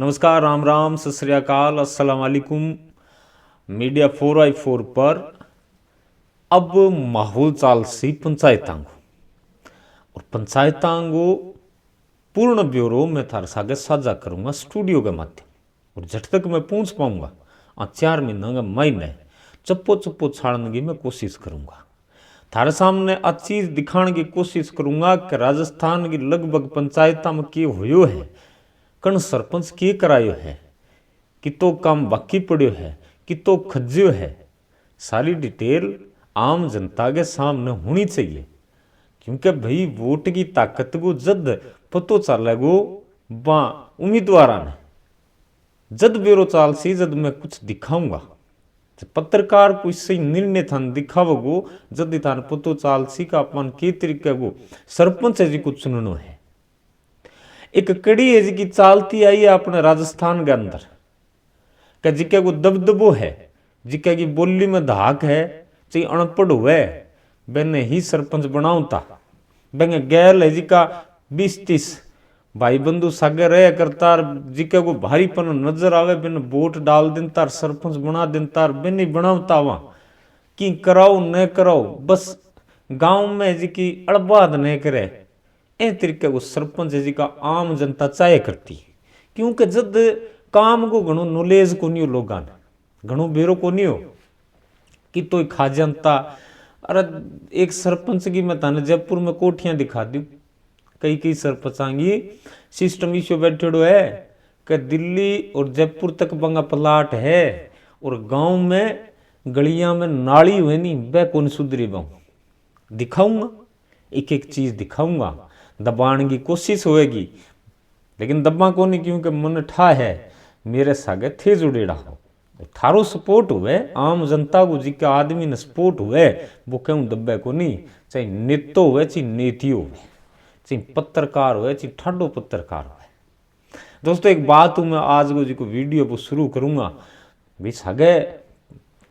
नमस्कार, राम राम, सत श्री अकाल, अस्सलाम वालेकुम। मीडिया 4x4 पर अब माहौल चाल सी पंचायतां और पंचायतां पूर्ण ब्यूरो मैं थारे सागे साझा करूंगा स्टूडियो के माध्यम। और झट तक मैं पहुंच पाऊंगा 4 महीना का महीने चप्पो चप्पो छाड़ने की मैं कोशिश करूंगा। थारे सामने आ चीज दिखाने की कोशिश करूंगा कि राजस्थान की लगभग पंचायतां में के होयो है, कण सरपंच के करायो है, कितो काम बाकी पड़ो है, कितो खज्यो है। सारी डिटेल आम जनता के सामने होनी चाहिए, क्योंकि भाई वोट की ताकत को जद पतो चलेगो बा उम्मीदवार ने जद बेरो चाल सी जद मैं कुछ दिखाऊंगा। पत्रकार कोई सही निर्णय थान दिखावगो जद थान पतो चाल सी का अपन के तरीके को सरपंच है जी कुछ सुननो है। एक कड़ी है जी की चालती आई है अपने राजस्थान के अंदर कि जिके को दबदबो है, जिके की बोली में धाक है, चाहे अनपढ़ हुए बेने ही सरपंच बनाऊता। बेंगे गैल है जिका 20-30 भाई बंधु सागे रह करता, जिके को भारीपन नजर आवे बेने वोट डाल देता, सरपंच बना देता, बेने बनावता वहां कि कराओ न कराओ, बस गांव में जी की अड़बाद नहीं करे ए तरीके को सरपंच जी का आम जनता चाहे करती। क्योंकि जद काम को घणो नॉलेज को नहीं हो, लोगों ने घणो बेरो को नहीं हो कि तो खा जनता। अरे एक सरपंच की मैं ताने जयपुर में कोठियां दिखा दी, कई कई सरपंचांगी सिस्टम इश्यू बैठेड़ो है कि दिल्ली और जयपुर तक बंगा प्लाट है और गांव में गलियां में नाली हुए नहीं वह कौन सुधरी बाऊ। दिखाऊंगा, एक एक चीज दिखाऊंगा, दबाने की कोशिश होएगी, लेकिन दबा को नहीं, क्योंकि मन ठा है मेरे सागे थे जुड़ेड़ा हो। थारो सपोर्ट हुए आम जनता को, जी का आदमी ने सपोर्ट हुए वो क्यों दबे को नहीं, चाहे नेतो हुए चाहे नेतियो हुए, चाहे पत्रकार हुए चाहे ठाडो पत्रकार हुए। दोस्तों एक बात हूँ, मैं आज को जी को वीडियो को शुरू करूंगा भाई सागे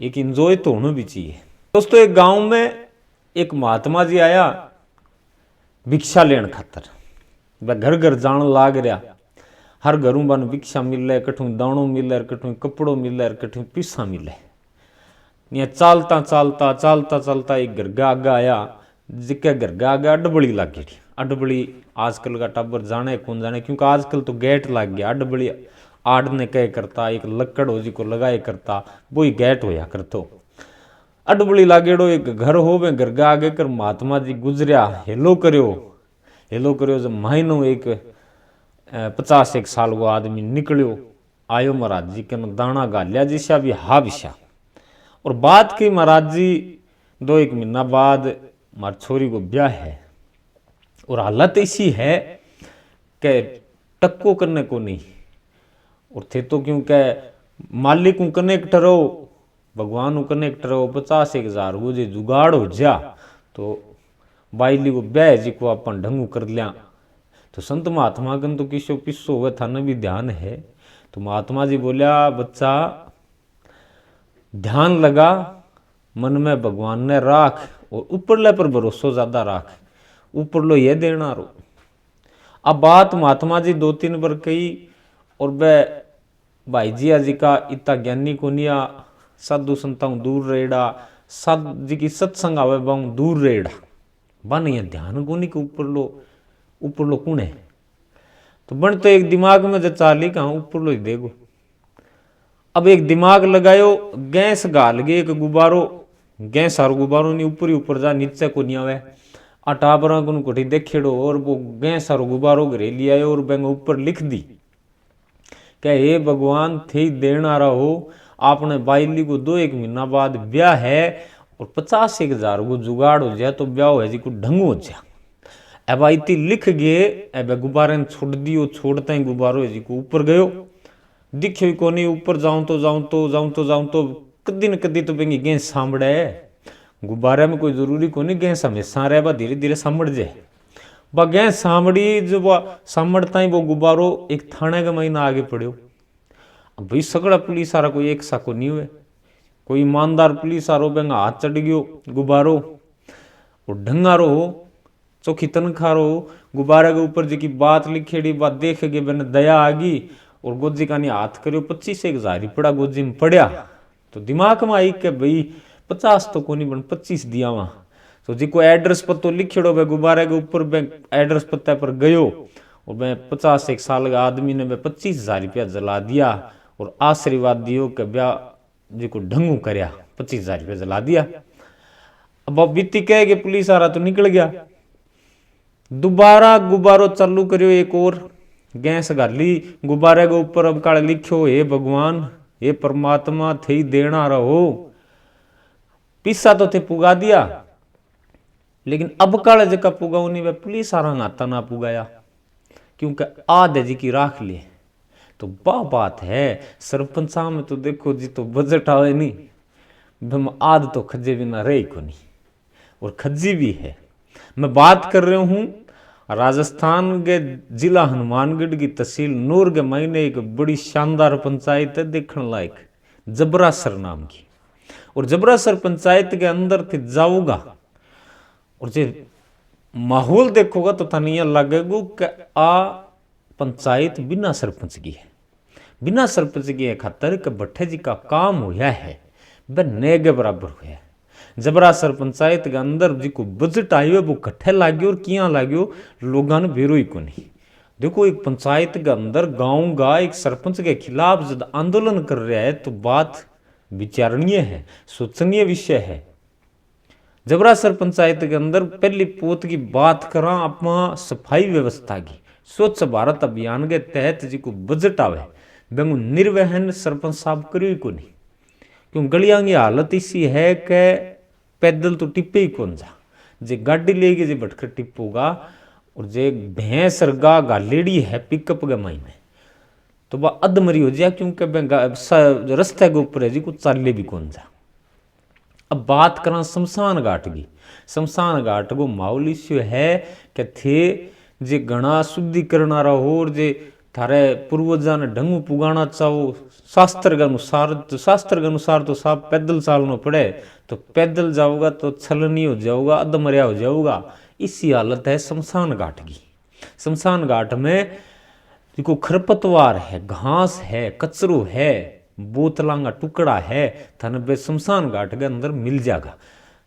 एक इंजॉय तो होना भी चाहिए। दोस्तों एक गांव में एक महात्मा जी आया भिक्षा लेन खातर, वह घर घर जान लाग रहा। हर घरों बन भिक्षा मिले, कठू दाणो मिले, कठू कपड़ो मिले, कठू पीसा मिले। यहाँ चालता चालता चालता चालता एक घर का आगे आया, जिके घर का आगे अडबड़ी लग गई। अडबड़ी आजकल का टाबर जाने कौन जाने, क्योंकि आजकल तो गेट लग गया। अडबड़ी आड़ने कह करता, एक लकड़ हो जी को लगाए करता, वो ही गेट होया करतो। अडबड़ी लागेड़ो एक घर हो, वे घर का आगे कर महात्मा जी गुजरिया, हेलो करो जब महीनों एक 50-1 साल को आदमी निकलियो आयो महाराज जी के दाना गालिया जिसा भी हा विशा। और बात की महाराज जी 2-1 महीना बाद मार छोरी को ब्याह है और हालत ऐसी है कि टक्को करने को नहीं। और थे तो क्योंकि मालिक को कनेक्ट रहो, भगवान को कनेक्ट रहो, 50-1 हजार को जो जुगाड़ हो जा तो बाइली को ब्याह जी को अपन ढंगू कर लिया। तो संत महात्मा गण तो किसो पिस्सो हुआ था न भी ध्यान है। तो महात्मा जी बोलिया, बच्चा ध्यान लगा, मन में भगवान ने राख और ऊपरले पर भरोसा ज्यादा राख, ऊपर लो ये देना रो। अब बात महात्मा जी 2-3 बार कही और वह भाई जी का इतना ज्ञानी को निया, साधु संताओं दूर रहेड़ा, साधु जी की सत्संग आवे बाऊ दूर रहेड़ा, बन ये ध्यान को नहीं के ऊपर लो कौन है। तो बन तो एक दिमाग में जो चाली कहा ऊपर लो ही देखो। अब एक दिमाग लगायो, गैस गाल गए एक गुब्बारो, गैस सारो गुब्बारो नहीं ऊपर ही ऊपर जा, नीचे को नहीं आवे। अटाबरा को कोठी देखेड़ो और वो गैस सारो गुब्बारो घरे लिया और बैंक ऊपर लिख दी क्या हे भगवान थे देना रहो, आपने बाइली को 2-1 महीना बाद ब्याह है और 50-1 हजार को जुगाड़ हो जाए तो ब्याह है जी को ढंग हो जाए। अब इतनी लिख गए, अब गुब्बारे छोड़ दियो, छोड़ते ही गुब्बारो जी को ऊपर गयो, दिखे को नहीं। ऊपर जाऊं तो कदी न कदी तो बेंगी गैस सामड़े है। गुब्बारे में कोई जरूरी को नहीं गैस हमेशा रहे, धीरे धीरे सामड़ जाए। वह गैस सामड़ी जो वह सामड़ता ही वो गुब्बारो एक थाने का महीना आगे पड़ो। अब भाई सगड़ा पुलिस आ रहा, कोई एक सा को नहीं हुए, कोई ईमानदार पुलिस आ रो बेंगा हाथ चढ़ गयो गुब्बारो और ढंगारो हो, चौखी तनखा रो, गुब्बारे के ऊपर जी की बात लिखेड़ी, बात देख के मैंने दया आ गई और गोजी का नहीं हाथ करो 25,000 रुपया गोजी में पड़ा तो दिमाग में आई कि भाई 50 तो कोनी बन 25 दिया वहाँ। तो जी को एड्रेस पतो लिखिड़ो भाई गुब्बारे के ऊपर मैं एड्रेस पत्ता पर गयो और मैं 51 साल का आदमी ने मैं 25,000 रुपया जला दिया और आशीर्वाद दियो कि ब्याह जी को ढंगू करया 25,000 रुपया जला दिया। अब बीती कह के पुलिस आ रहा तो निकल गया। दोबारा गुब्बारो चालू करियो एक और गैस गाली गुब्बारे के ऊपर अब काले लिखो हे भगवान हे परमात्मा थे देना रहो। पिस्सा तो थे पुगा दिया लेकिन अब काले जगह पुगाऊ नहीं वे पुलिस आ रहा आता ना पुगाया क्योंकि आधे जी की राख लिए। तो बात है सरपंच में तो देखो जी तो बजट आवे नहीं आध तो खज्जे बिना रही को नहीं और खज्जी भी है। मैं बात कर रहा हूँ राजस्थान के जिला हनुमानगढ़ की तहसील नूर के महीने एक बड़ी शानदार पंचायत है देखने लायक जबरासर नाम की। और जबरासर पंचायत के अंदर थे जाऊंगा और जो माहौल देखोगा तो थाने लगेगा कि आ पंचायत बिना सरपंच की है। बिना सरपंच की खातर के भट्टे जी का काम होया है वह नए के बराबर हुआ है। जबरासर पंचायत के अंदर जी को बजट आयो वो कट्ठे लाग्यो और किया लाग्यो लोगों ने बेरो ही को नहीं। देखो एक पंचायत के अंदर गांव का एक सरपंच के खिलाफ जब आंदोलन कर रहा है तो बात विचारणीय है सोचनीय विषय है। जबरासर पंचायत के अंदर पहली पोत की बात करा अपना सफाई व्यवस्था की स्वच्छ भारत अभियान के तहत जी को बजट आवे बेंगु निर्वहन सरपंच साहब करियो को नहीं क्यों गलियां की हालत इसी है कि पैदल तो टिप्पे ही कौन जा जे गाड़ी लेके जे भटकर टिप्पोगा और जे भैंस रगा गालेड़ी है पिकअप के मायने तो वह अधमरी हो जाए क्योंकि रास्ते के ऊपर है जी कुछ चाले भी कौन जा। अब बात करा शमशान घाट की। शमशान घाट को माहौल इश्यू है कि थे जे घना शुद्धिकरण आ रहा हो और जे थारे पूर्वजा ने ढंगू पुगाना चाहो शास्त्र के अनुसार तो साहब पैदल चलना पड़े तो पैदल जाओगा तो छलनी हो जाओगा अधमरिया हो जाओगा। इसी हालत है शमशान घाट की। शमशान घाट में जो खरपतवार है घास है कचरो है बोतलों का टुकड़ा है थाने बे शमशान घाट के अंदर मिल जाएगा।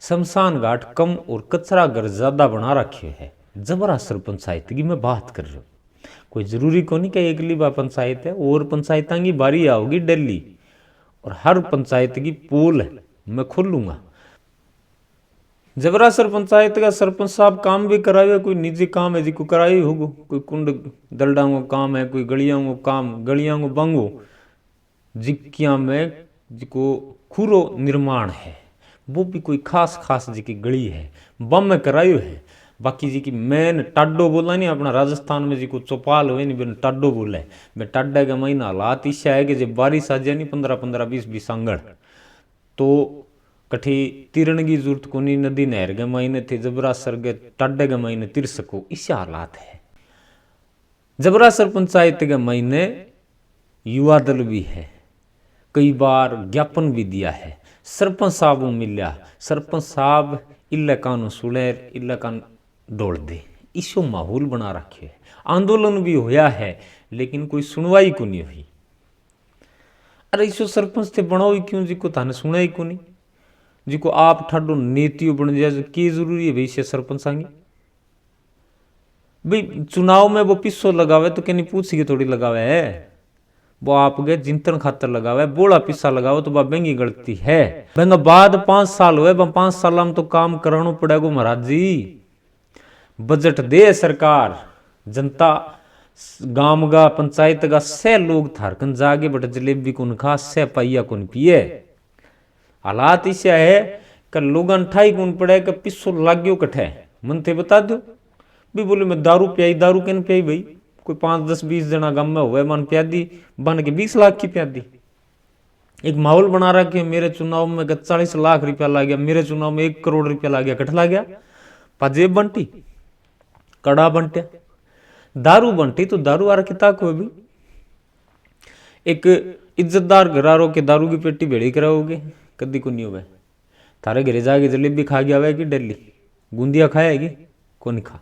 शमशान घाट कम और कचरा घर ज्यादा बना रखे है। जबरासर पंचायत की मैं बात कर रहा हूँ कोई जरूरी को नहीं कि एकली बा पंचायत है और पंचायत की बारी आओगी दिल्ली और हर पंचायत की पोल है मैं खोलूंगा। जबरासर पंचायत का सरपंच साहब काम भी कराए कोई निजी काम है जिको कराई होगो कोई कुंड दलडा को काम है कोई गलियां को काम गलियां को बांगो जिक्किया में जिको खूरो निर्माण है वो भी कोई खास जी की गली है बम में करायो है। बाकी जी की मैन टाडो बोला नहीं अपना राजस्थान में जी को चौपाल हुए नहीं बिन टाडो बोला है मैं टाडा का महीना हालात ईशा है कि जब बारिश आ जाए नहीं 15-15 20-20 आंगड़ तो कठी तीरण की जरूरत को नहीं नदी नहर के महीने थे जबरासर के टाडे के महीने तिर सको इसे हालात है। जबरासर पंचायत के महीने युवा दल भी है कई बार ज्ञापन भी दिया है सरपंच साहब मिल्या सरपंच साहब इल्ले कानू सुलेर इल्ले कान डोल दे इसो माहौल बना रखे है। आंदोलन भी होया है लेकिन कोई सुनवाई को नहीं हुई। अरे इसो सरपंच थे बनाओ ही क्यों जी को थाने सुना ही को नहीं जी को आप ठाडो नीतियों बन जाए की जरूरी है भाई से सरपंच आएंगे भाई चुनाव में वो पिस्सो लगावे तो कहनी पूछिए थोड़ी लगावे है वो आपके जिंतन खातर लगावे बोला पिस्सा लगाओ तो वह बेंगी गलती है। बेंगा बाद 5 साल हुए 5 साल में तो काम कराना पड़ेगा महाराज जी। बजट दे सरकार जनता गांव का पंचायत का से लोग थारकन जागे बट जलेबी को खा से पाइया को पिए। हालात इसे है कि लोग ठाई कौन पड़े कि पिस्सो लाग्यो कठे मन थे बता दो भी बोले मैं दारू पियाई दारू कहने पियाई भाई कोई 5-10-20 जना गांव में हुए मन पिया दी बन के 20 लाख की पिया दी। एक माहौल बना रहा कि मेरे चुनाव में 40 लाख रुपया ला गया मेरे चुनाव में 1 करोड़ रुपया ला गया कठला गया पाजेब बंटी कड़ा बंटे दारू बंटी तो दारू आ रखी ताक हुए भी एक इज्जतदार घरारो के दारू की पेटी भेड़ी कराओगे कदी को नहीं हुए थारे घरे जाके जलेबी खा गया हुआ कि दिल्ली बूंदिया खाएगी को नहीं खा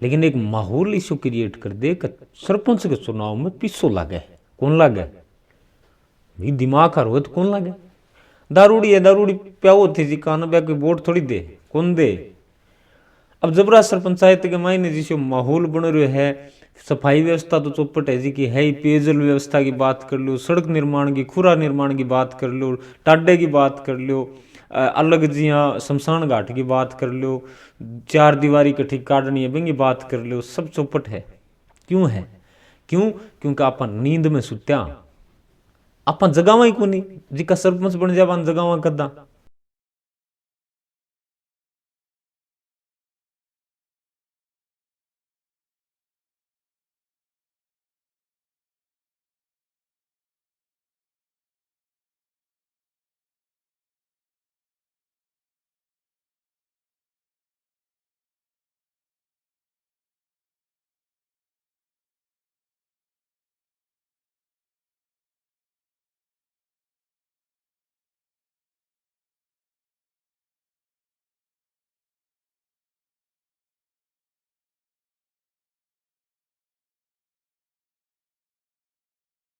लेकिन एक माहौल इशू क्रिएट कर दे कि सरपंच के चुनाव में पीछो लागे। कौन लागे? भी दिमाग खराब हो तो कौन लागे? दारूड़ी है, दारूड़ी प्याओ थी जी कान ब्या कोई वोट थोड़ी दे, कौन दे? अब जबरा सरपंचायत के मायने जिसो माहौल बन रहा है, सफाई व्यवस्था तो चौपट है जी की है ही, पेयजल व्यवस्था की बात कर लो, सड़क निर्माण की, खुरा निर्माण की बात कर लो, टाडे की बात कर लो, अलग जिया शमशान घाट की बात कर लो, चार दीवारी कठी काटनी है बेंगी बात कर लो, सब चौपट है। क्यों है? क्यों? क्योंकि आप नींद में सुत्या, आप जगावा ही को नहीं, जिका सरपंच बन जावा जगावा कदा।